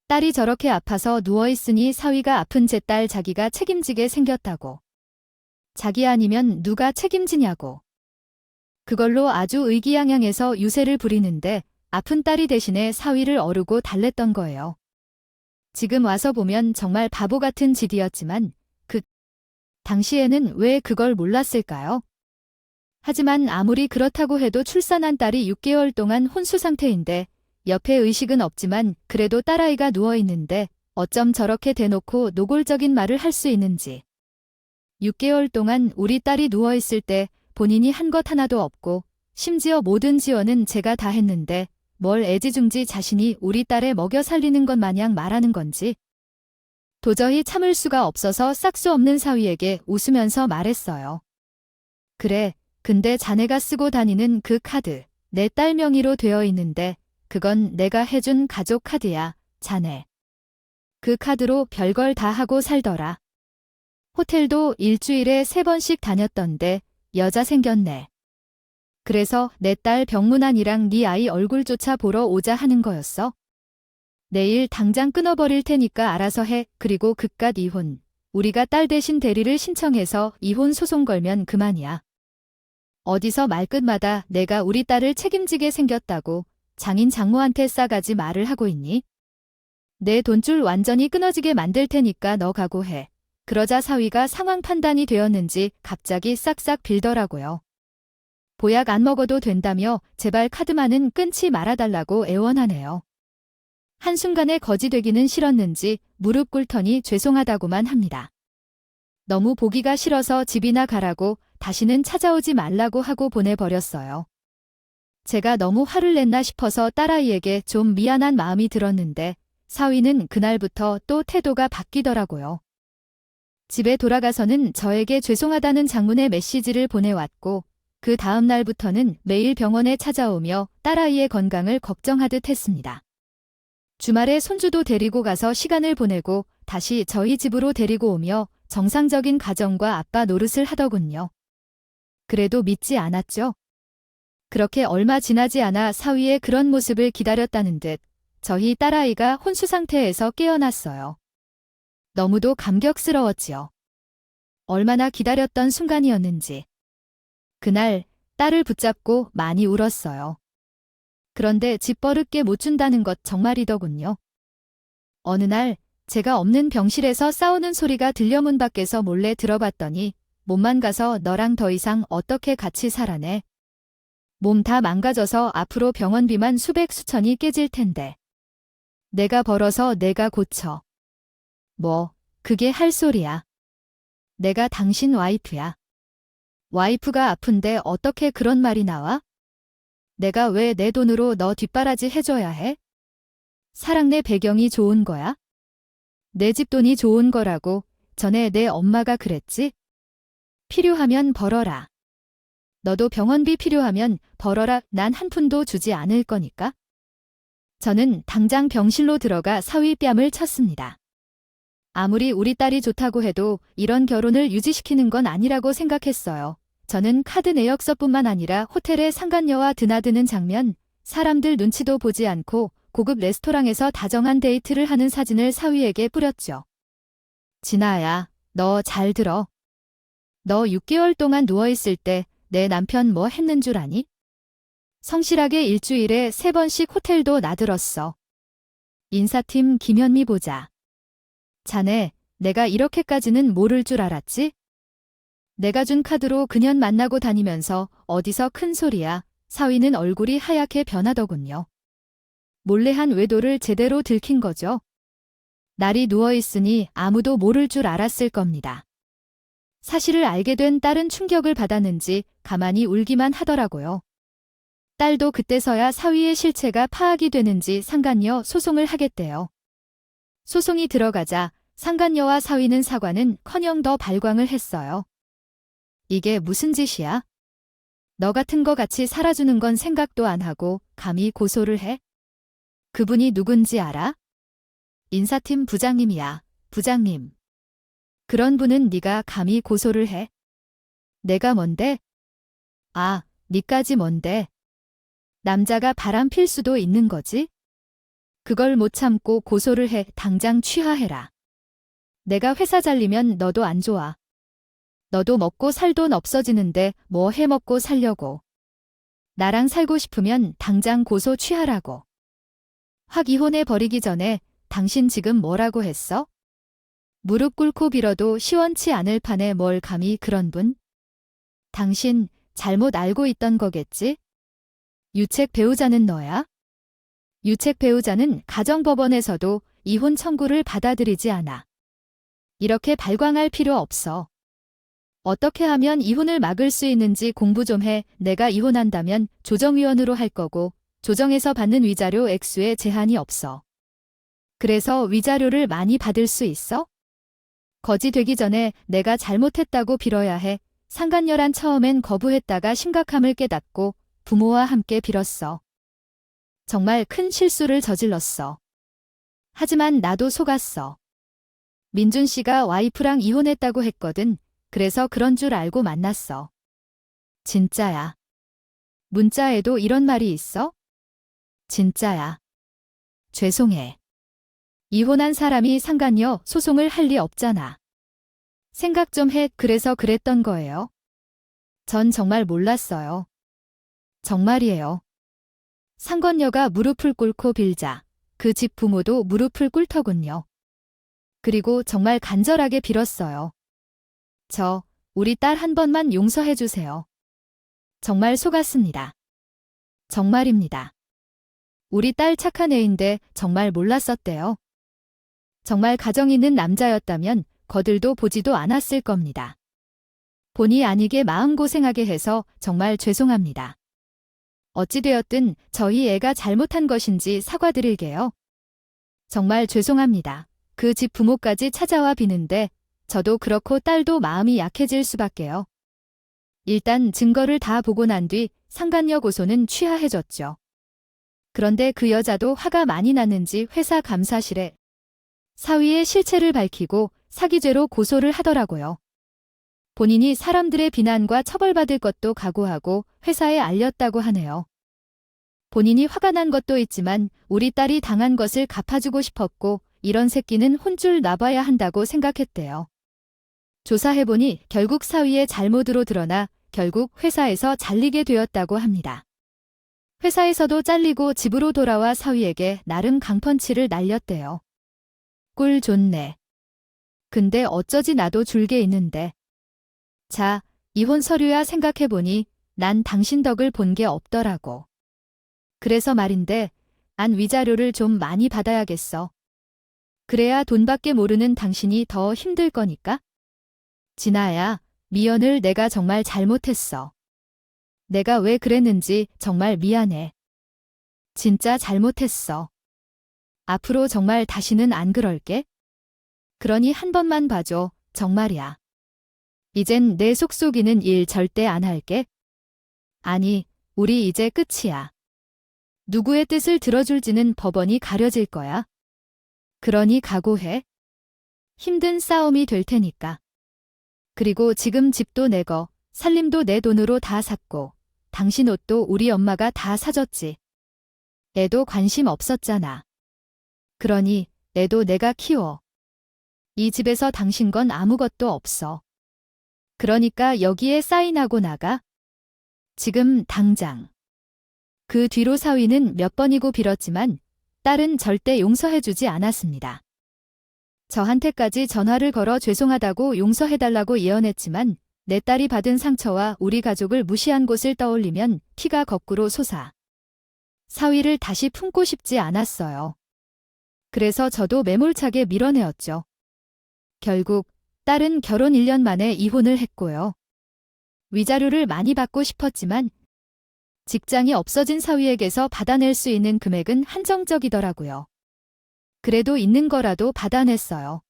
딸이 저렇게 아파서 누워있으니 사위가 아픈 제 딸 자기가 책임지게 생겼다고. 자기 아니면 누가 책임지냐고. 그걸로 아주 의기양양해서 유세를 부리는데 아픈 딸이 대신에 사위를 어르고 달랬던 거예요. 지금 와서 보면 정말 바보 같은 짓이었지만 당시에는 왜 그걸 몰랐을까요? 하지만 아무리 그렇다고 해도 출산한 딸이 6개월 동안 혼수 상태인데 옆에 의식은 없지만 그래도 딸아이가 누워있는데 어쩜 저렇게 대놓고 노골적인 말을 할 수 있는지. 6개월 동안 우리 딸이 누워있을 때 본인이 한 것 하나도 없고 심지어 모든 지원은 제가 다 했는데 뭘 애지중지 자신이 우리 딸에 먹여 살리는 것 마냥 말하는 건지. 도저히 참을 수가 없어서 싹수 없는 사위에게 웃으면서 말했어요. 그래, 근데 자네가 쓰고 다니는 그 카드, 내 딸 명의로 되어 있는데 그건 내가 해준 가족 카드야. 자네. 그 카드로 별걸 다 하고 살더라. 호텔도 일주일에 3번씩 다녔던데 여자 생겼네. 그래서 내 딸 병문안이랑 네 아이 얼굴조차 보러 오자 하는 거였어. 내일 당장 끊어버릴 테니까 알아서 해. 그리고 그깟 이혼. 우리가 딸 대신 대리를 신청해서 이혼 소송 걸면 그만이야. 어디서 말끝마다 내가 우리 딸을 책임지게 생겼다고 장인 장모한테 싸가지 말을 하고 있니? 내 돈줄 완전히 끊어지게 만들 테니까 너 각오해. 그러자 사위가 상황 판단이 되었는지 갑자기 싹싹 빌더라고요. 보약 안 먹어도 된다며 제발 카드만은 끊지 말아달라고 애원하네요. 한순간에 거지 되기는 싫었는지 무릎 꿇더니 죄송하다고만 합니다. 너무 보기가 싫어서 집이나 가라고 다시는 찾아오지 말라고 하고 보내버렸어요. 제가 너무 화를 냈나 싶어서 딸아이에게 좀 미안한 마음이 들었는데 사위는 그날부터 또 태도가 바뀌더라고요. 집에 돌아가서는 저에게 죄송하다는 장문의 메시지를 보내왔고 그 다음 날부터는 매일 병원에 찾아오며 딸아이의 건강을 걱정하듯 했습니다. 주말에 손주도 데리고 가서 시간을 보내고 다시 저희 집으로 데리고 오며 정상적인 가정과 아빠 노릇을 하더군요. 그래도 믿지 않았죠. 그렇게 얼마 지나지 않아 사위의 그런 모습을 기다렸다는 듯 저희 딸아이가 혼수 상태에서 깨어났어요. 너무도 감격스러웠지요. 얼마나 기다렸던 순간이었는지. 그날 딸을 붙잡고 많이 울었어요. 그런데 집버릇게 못 준다는 것 정말이더군요. 어느 날 제가 없는 병실에서 싸우는 소리가 들려 문 밖에서 몰래 들어봤더니 몸만 가서 너랑 더 이상 어떻게 같이 살아내. 몸 다 망가져서 앞으로 병원비만 수백 수천이 깨질 텐데. 내가 벌어서 내가 고쳐. 뭐, 그게 할 소리야. 내가 당신 와이프야. 와이프가 아픈데 어떻게 그런 말이 나와? 내가 왜 내 돈으로 너 뒷바라지 해줘야 해? 사랑내 배경이 좋은 거야? 내 집 돈이 좋은 거라고 전에 내 엄마가 그랬지? 필요하면 벌어라. 너도 병원비 필요하면 벌어라. 난 한 푼도 주지 않을 거니까. 저는 당장 병실로 들어가 사위 뺨을 쳤습니다. 아무리 우리 딸이 좋다고 해도 이런 결혼을 유지시키는 건 아니라고 생각했어요. 저는 카드 내역서뿐만 아니라 호텔에 상간녀와 드나드는 장면, 사람들 눈치도 보지 않고 고급 레스토랑에서 다정한 데이트를 하는 사진을 사위에게 뿌렸죠. 진아야, 너 잘 들어. 너 6개월 동안 누워있을 때 내 남편 뭐 했는 줄 아니? 성실하게 일주일에 3번씩 호텔도 나들었어. 인사팀 김현미 보자. 자네, 내가 이렇게까지는 모를 줄 알았지? 내가 준 카드로 그년 만나고 다니면서 어디서 큰 소리야. 사위는 얼굴이 하얗게 변하더군요. 몰래 한 외도를 제대로 들킨 거죠. 날이 누워있으니 아무도 모를 줄 알았을 겁니다. 사실을 알게 된 딸은 충격을 받았는지 가만히 울기만 하더라고요. 딸도 그때서야 사위의 실체가 파악이 되는지 상간녀 소송을 하겠대요. 소송이 들어가자 상간녀와 사위는 사과는커녕 더 발광을 했어요. 이게 무슨 짓이야? 너 같은 거 같이 살아주는 건 생각도 안 하고 감히 고소를 해? 그분이 누군지 알아? 인사팀 부장님이야, 부장님. 그런 분은 네가 감히 고소를 해? 내가 뭔데? 아, 니까지 뭔데? 남자가 바람 필 수도 있는 거지? 그걸 못 참고 고소를 해. 당장 취하해라. 내가 회사 잘리면 너도 안 좋아. 너도 먹고 살 돈 없어지는데 뭐 해먹고 살려고. 나랑 살고 싶으면 당장 고소 취하라고. 확 이혼해버리기 전에 당신 지금 뭐라고 했어? 무릎 꿇고 빌어도 시원치 않을 판에 뭘 감히 그런 분? 당신 잘못 알고 있던 거겠지? 유책 배우자는 너야? 유책 배우자는 가정법원에서도 이혼 청구를 받아들이지 않아. 이렇게 발광할 필요 없어. 어떻게 하면 이혼을 막을 수 있는지 공부 좀 해. 내가 이혼한다면 조정위원으로 할 거고 조정에서 받는 위자료 액수에 제한이 없어. 그래서 위자료를 많이 받을 수 있어? 거지 되기 전에 내가 잘못했다고 빌어야 해. 상간녀란 처음엔 거부했다가 심각함을 깨닫고 부모와 함께 빌었어. 정말 큰 실수를 저질렀어. 하지만 나도 속았어. 민준 씨가 와이프랑 이혼했다고 했거든. 그래서 그런 줄 알고 만났어. 진짜야. 문자에도 이런 말이 있어? 진짜야. 죄송해. 이혼한 사람이 상간녀 소송을 할 리 없잖아. 생각 좀 해. 그래서 그랬던 거예요. 전 정말 몰랐어요. 정말이에요. 상간녀가 무릎을 꿇고 빌자 그 집 부모도 무릎을 꿇더군요. 그리고 정말 간절하게 빌었어요. 우리 딸 한 번만 용서해 주세요. 정말 속았습니다. 정말입니다. 우리 딸 착한 애인데 정말 몰랐었대요. 정말 가정 있는 남자였다면 거들도 보지도 않았을 겁니다. 본의 아니게 마음고생하게 해서 정말 죄송합니다. 어찌되었든 저희 애가 잘못한 것인지 사과드릴게요. 정말 죄송합니다. 그 집 부모까지 찾아와 비는데 저도 그렇고 딸도 마음이 약해질 수밖에요. 일단 증거를 다 보고 난 뒤 상간녀 고소는 취하해졌죠. 그런데 그 여자도 화가 많이 났는지 회사 감사실에 사위의 실체를 밝히고 사기죄로 고소를 하더라고요. 본인이 사람들의 비난과 처벌받을 것도 각오하고 회사에 알렸다고 하네요. 본인이 화가 난 것도 있지만 우리 딸이 당한 것을 갚아주고 싶었고 이런 새끼는 혼쭐 나봐야 한다고 생각했대요. 조사해보니 결국 사위의 잘못으로 드러나 결국 회사에서 잘리게 되었다고 합니다. 회사에서도 잘리고 집으로 돌아와 사위에게 나름 강펀치를 날렸대요. 꿀 좋네. 근데 어쩌지 나도 줄게 있는데. 자, 이혼 서류야 생각해보니 난 당신 덕을 본 게 없더라고. 그래서 말인데 안 위자료를 좀 많이 받아야겠어. 그래야 돈밖에 모르는 당신이 더 힘들 거니까. 진아야, 미연을 내가 정말 잘못했어. 내가 왜 그랬는지 정말 미안해. 진짜 잘못했어. 앞으로 정말 다시는 안 그럴게. 그러니 한 번만 봐줘, 정말이야. 이젠 내 속 속이는 일 절대 안 할게. 아니, 우리 이제 끝이야. 누구의 뜻을 들어줄지는 법원이 가려질 거야. 그러니 각오해. 힘든 싸움이 될 테니까. 그리고 지금 집도 내 거, 살림도 내 돈으로 다 샀고, 당신 옷도 우리 엄마가 다 사줬지. 애도 관심 없었잖아. 그러니 애도 내가 키워. 이 집에서 당신 건 아무것도 없어. 그러니까 여기에 사인하고 나가. 지금 당장. 그 뒤로 사위는 몇 번이고 빌었지만 딸은 절대 용서해주지 않았습니다. 저한테까지 전화를 걸어 죄송하다고 용서해달라고 예언했지만 내 딸이 받은 상처와 우리 가족을 무시한 곳을 떠올리면 피가 거꾸로 솟아. 사위를 다시 품고 싶지 않았어요. 그래서 저도 매몰차게 밀어내었죠. 결국 딸은 결혼 1년 만에 이혼을 했고요. 위자료를 많이 받고 싶었지만 직장이 없어진 사위에게서 받아낼 수 있는 금액은 한정적이더라고요. 그래도 있는 거라도 받아냈어요.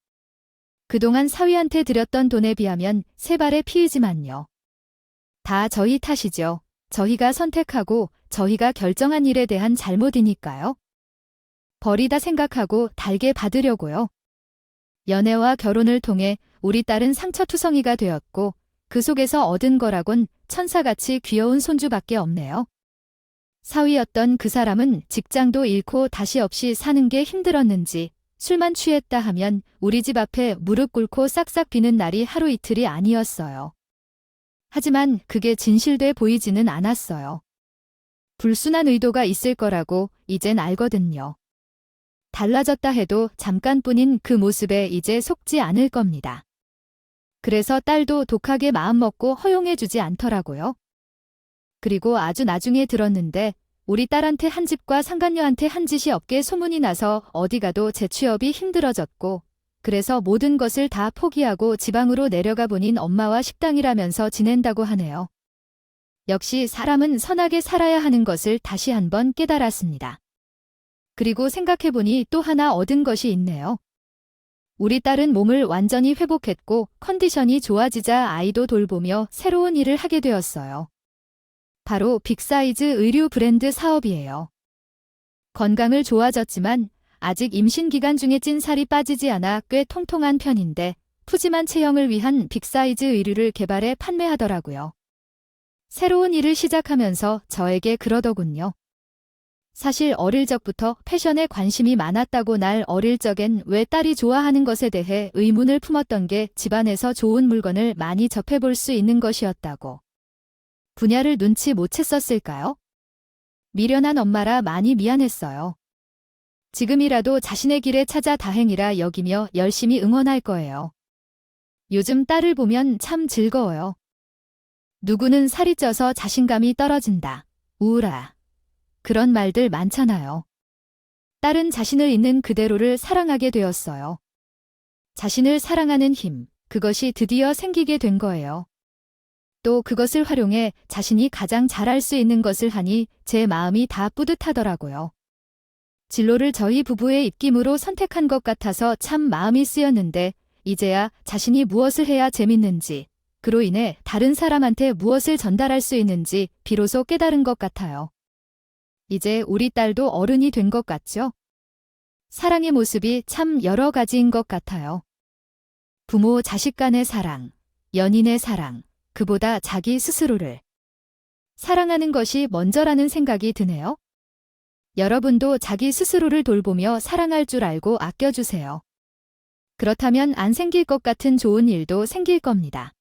그동안 사위한테 드렸던 돈에 비하면 세 발의 피이지만요. 다 저희 탓이죠. 저희가 선택하고 저희가 결정한 일에 대한 잘못이니까요. 버리다 생각하고 달게 받으려고요. 연애와 결혼을 통해 우리 딸은 상처투성이가 되었고 그 속에서 얻은 거라곤 천사같이 귀여운 손주밖에 없네요. 사위였던 그 사람은 직장도 잃고 다시 없이 사는 게 힘들었는지 술만 취했다 하면 우리 집 앞에 무릎 꿇고 싹싹 비는 날이 하루 이틀이 아니었어요. 하지만 그게 진실돼 보이지는 않았어요. 불순한 의도가 있을 거라고 이젠 알거든요. 달라졌다 해도 잠깐뿐인 그 모습에 이제 속지 않을 겁니다. 그래서 딸도 독하게 마음먹고 허용해주지 않더라고요. 그리고 아주 나중에 들었는데 우리 딸한테 한 집과 상간녀한테 한 짓이 없게 소문이 나서 어디 가도 재취업이 힘들어졌고 그래서 모든 것을 다 포기하고 지방으로 내려가 보닌 엄마와 식당이라면서 지낸다고 하네요. 역시 사람은 선하게 살아야 하는 것을 다시 한번 깨달았습니다. 그리고 생각해보니 또 하나 얻은 것이 있네요. 우리 딸은 몸을 완전히 회복했고 컨디션이 좋아지자 아이도 돌보며 새로운 일을 하게 되었어요. 바로 빅사이즈 의류 브랜드 사업이에요. 건강을 좋아졌지만 아직 임신 기간 중에 찐 살이 빠지지 않아 꽤 통통한 편인데 푸짐한 체형을 위한 빅사이즈 의류를 개발해 판매하더라고요. 새로운 일을 시작하면서 저에게 그러더군요. 사실 어릴 적부터 패션에 관심이 많았다고 날 어릴 적엔 왜 딸이 좋아하는 것에 대해 의문을 품었던 게 집안에서 좋은 물건을 많이 접해볼 수 있는 것이었다고. 분야를 눈치 못 챘었을까요? 미련한 엄마라 많이 미안했어요. 지금이라도 자신의 길에 찾아 다행이라 여기며 열심히 응원할 거예요. 요즘 딸을 보면 참 즐거워요. 누구는 살이 쪄서 자신감이 떨어진다. 우울하. 그런 말들 많잖아요. 딸은 자신을 있는 그대로를 사랑하게 되었어요. 자신을 사랑하는 힘, 그것이 드디어 생기게 된 거예요. 또 그것을 활용해 자신이 가장 잘할 수 있는 것을 하니 제 마음이 다 뿌듯하더라고요. 진로를 저희 부부의 입김으로 선택한 것 같아서 참 마음이 쓰였는데 이제야 자신이 무엇을 해야 재밌는지, 그로 인해 다른 사람한테 무엇을 전달할 수 있는지 비로소 깨달은 것 같아요. 이제 우리 딸도 어른이 된 것 같죠? 사랑의 모습이 참 여러 가지인 것 같아요. 부모, 자식 간의 사랑, 연인의 사랑, 그보다 자기 스스로를 사랑하는 것이 먼저라는 생각이 드네요. 여러분도 자기 스스로를 돌보며 사랑할 줄 알고 아껴주세요. 그렇다면 안 생길 것 같은 좋은 일도 생길 겁니다.